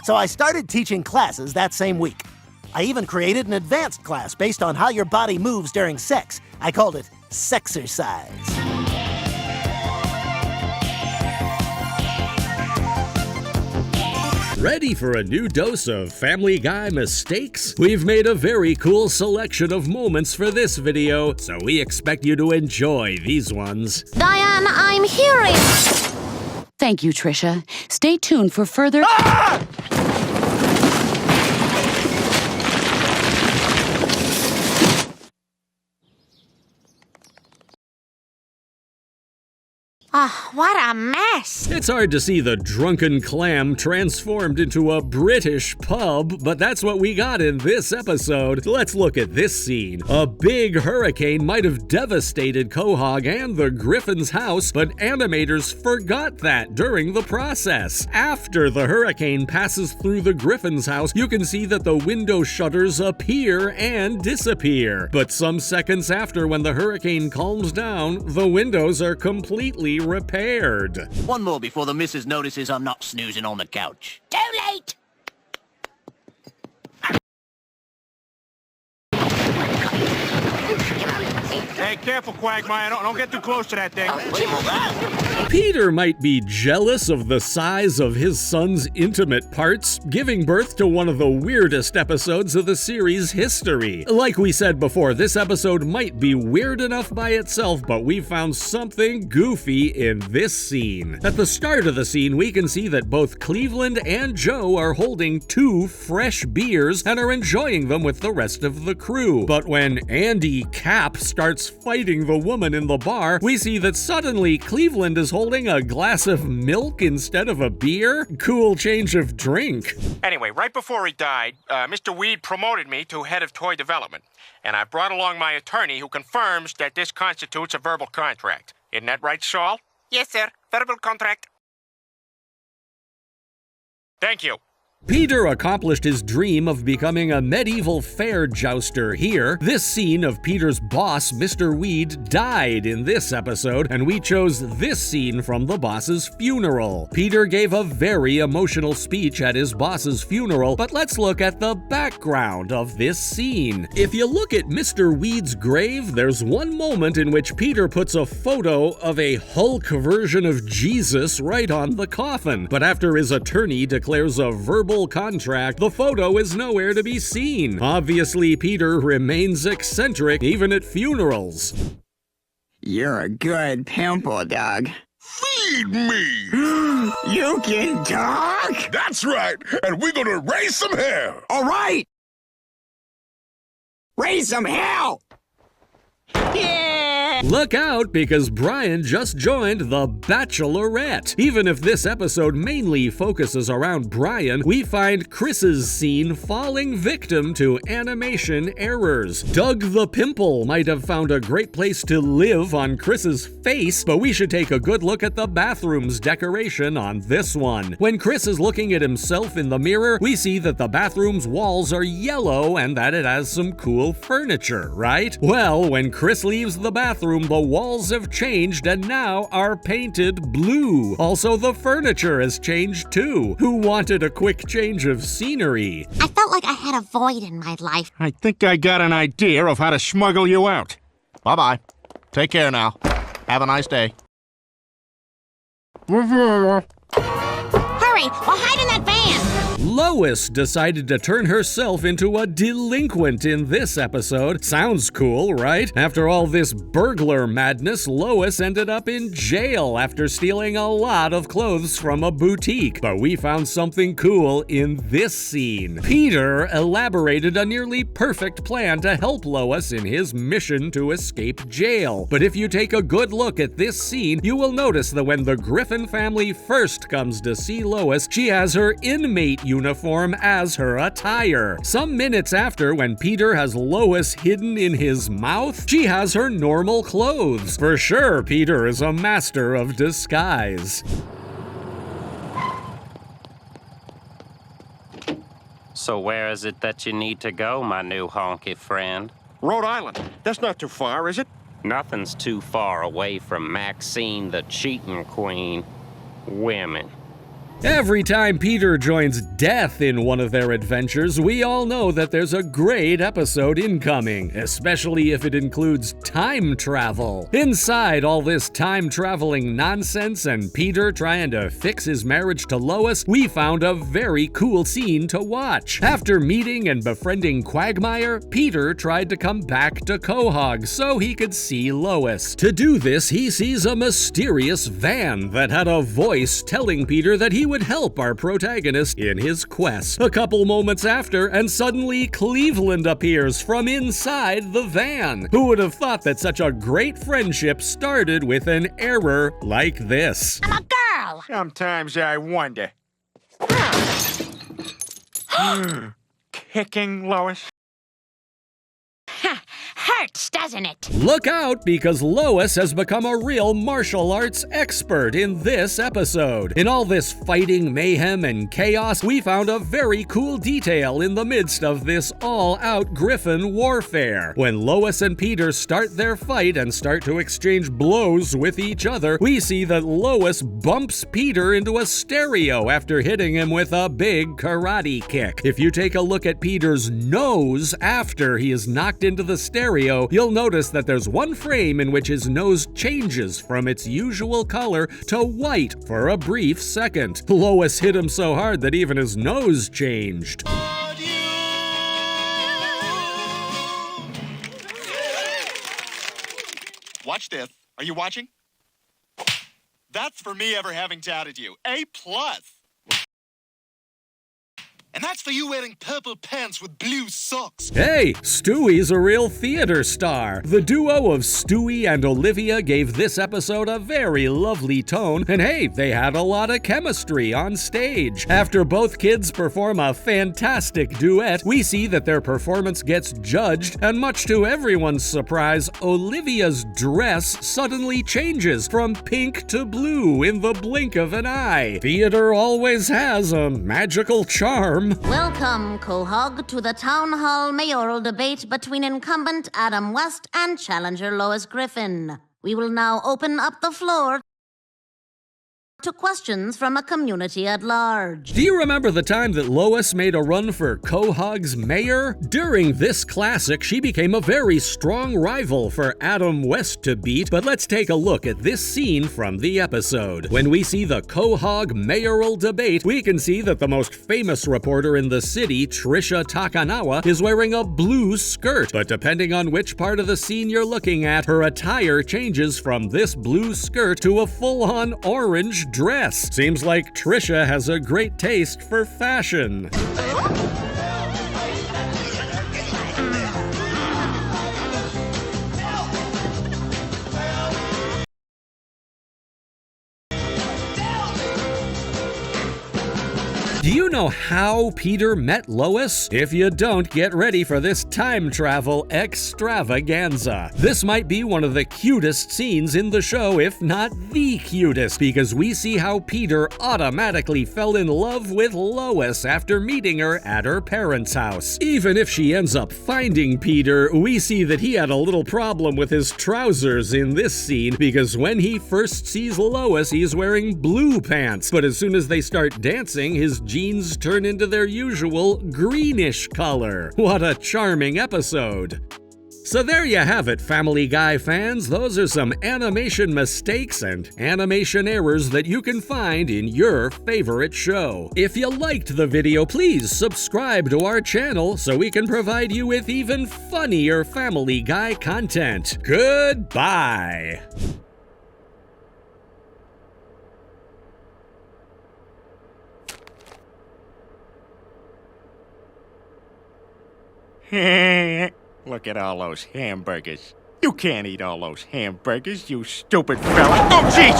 So I started teaching classes that same week. I even created an advanced class based on how your body moves during sex. I called it Sexercise. Ready for a new dose of Family Guy mistakes? We've made a very cool selection of moments for this video, so we expect you to enjoy these ones. Diane, I'm hearing. Thank you, Trisha. Stay tuned for further... Ah! Oh, what a mess! It's hard to see the drunken clam transformed into a British pub, but that's what we got in this episode. Let's look at this scene. A big hurricane might have devastated Quahog and the Griffin's house, but animators forgot that during the process. After the hurricane passes through the Griffin's house, you can see that the window shutters appear and disappear. But some seconds after, when the hurricane calms down, the windows are completely repaired. One more before the missus notices I'm not snoozing on the couch. Too late! Hey, careful, Quagmire. Don't get too close to that thing. Peter might be jealous of the size of his son's intimate parts, giving birth to one of the weirdest episodes of the series' history. Like we said before, this episode might be weird enough by itself, but we found something goofy in this scene. At the start of the scene, we can see that both Cleveland and Joe are holding 2 fresh beers and are enjoying them with the rest of the crew. But when Andy Cap starts fighting the woman in the bar, we see that suddenly Cleveland is holding a glass of milk instead of a beer. Cool change of drink. Anyway, right before he died, Mr. Weed promoted me to head of toy development. And I brought along my attorney who confirms that this constitutes a verbal contract. Isn't that right, Saul? Yes, sir. Verbal contract. Thank you. Peter accomplished his dream of becoming a medieval fair jouster here. This scene of Peter's boss, Mr. Weed, died in this episode, and we chose this scene from the boss's funeral. Peter gave a very emotional speech at his boss's funeral, but let's look at the background of this scene. If you look at Mr. Weed's grave, there's one moment in which Peter puts a photo of a Hulk version of Jesus right on the coffin, but after his attorney declares a verbal contract, the photo is nowhere to be seen. Obviously, Peter remains eccentric even at funerals. You're a good pimple, Doug. Feed me! You can talk? That's right, and we're gonna raise some hair! All right! Raise some hell! Yeah! Look out, because Brian just joined The Bachelorette. Even if this episode mainly focuses around Brian, we find Chris's scene falling victim to animation errors. Doug the Pimple might have found a great place to live on Chris's face, but we should take a good look at the bathroom's decoration on this one. When Chris is looking at himself in the mirror, we see that the bathroom's walls are yellow and that it has some cool furniture, right? Well, when Chris leaves the bathroom, the walls have changed and now are painted blue. Also, the furniture has changed too. Who wanted a quick change of scenery? I felt like I had a void in my life. I think I got an idea of how to smuggle you out. Bye-bye. Take care now. Have a nice day. Hurry! We'll hide in that van! Lois decided to turn herself into a delinquent in this episode. Sounds cool, right? After all this burglar madness, Lois ended up in jail after stealing a lot of clothes from a boutique. But we found something cool in this scene. Peter elaborated a nearly perfect plan to help Lois in his mission to escape jail. But if you take a good look at this scene, you will notice that when the Griffin family first comes to see Lois, she has her inmate uniform as her attire. Some minutes after, when Peter has Lois hidden in his mouth, she has her normal clothes. For sure, Peter is a master of disguise. So where is it that you need to go, my new honky friend? Rhode Island. That's not too far, is it? Nothing's too far away from Maxine the cheating queen. Women. Every time Peter joins Death in one of their adventures, we all know that there's a great episode incoming, especially if it includes time travel. Inside all this time-traveling nonsense and Peter trying to fix his marriage to Lois, we found a very cool scene to watch. After meeting and befriending Quagmire, Peter tried to come back to Quahog so he could see Lois. To do this, he sees a mysterious van that had a voice telling Peter that he would help our protagonist in his quest. A couple moments after, and suddenly Cleveland appears from inside the van. Who would have thought that such a great friendship started with an error like this? I'm a girl. Sometimes I wonder. Kicking Lois? Hurts, doesn't it? Look out, because Lois has become a real martial arts expert in this episode. In all this fighting, mayhem, and chaos, we found a very cool detail in the midst of this all-out Griffin warfare. When Lois and Peter start their fight and start to exchange blows with each other, we see that Lois bumps Peter into a stereo after hitting him with a big karate kick. If you take a look at Peter's nose after he is knocked into the stereo, you'll notice that there's one frame in which his nose changes from its usual color to white for a brief second. Lois hit him so hard that even his nose changed. Watch this. Are you watching? That's for me ever having doubted you. A+. And that's for you wearing purple pants with blue socks. Hey, Stewie's a real theater star. The duo of Stewie and Olivia gave this episode a very lovely tone, and hey, they had a lot of chemistry on stage. After both kids perform a fantastic duet, we see that their performance gets judged, and much to everyone's surprise, Olivia's dress suddenly changes from pink to blue in the blink of an eye. Theater always has a magical charm. Welcome, Quahog, to the Town Hall mayoral debate between incumbent Adam West and challenger Lois Griffin. We will now open up the floor to questions from a community at large. Do you remember the time that Lois made a run for Quahog's mayor? During this classic, she became a very strong rival for Adam West to beat, but let's take a look at this scene from the episode. When we see the Quahog mayoral debate, we can see that the most famous reporter in the city, Trisha Takanawa, is wearing a blue skirt, but depending on which part of the scene you're looking at, her attire changes from this blue skirt to a full-on orange dress. Seems like Trisha has a great taste for fashion. Do you know how Peter met Lois? If you don't, get ready for this time travel extravaganza. This might be one of the cutest scenes in the show, if not the cutest, because we see how Peter automatically fell in love with Lois after meeting her at her parents' house. Even if she ends up finding Peter, we see that he had a little problem with his trousers in this scene, because when he first sees Lois, he's wearing blue pants, but as soon as they start dancing, his jeans turn into their usual greenish color. What a charming episode. So there you have it, Family Guy fans. Those are some animation mistakes and animation errors that you can find in your favorite show. If you liked the video, please subscribe to our channel so we can provide you with even funnier Family Guy content. Goodbye. Look at all those hamburgers. You can't eat all those hamburgers, you stupid fella. Oh, jeez!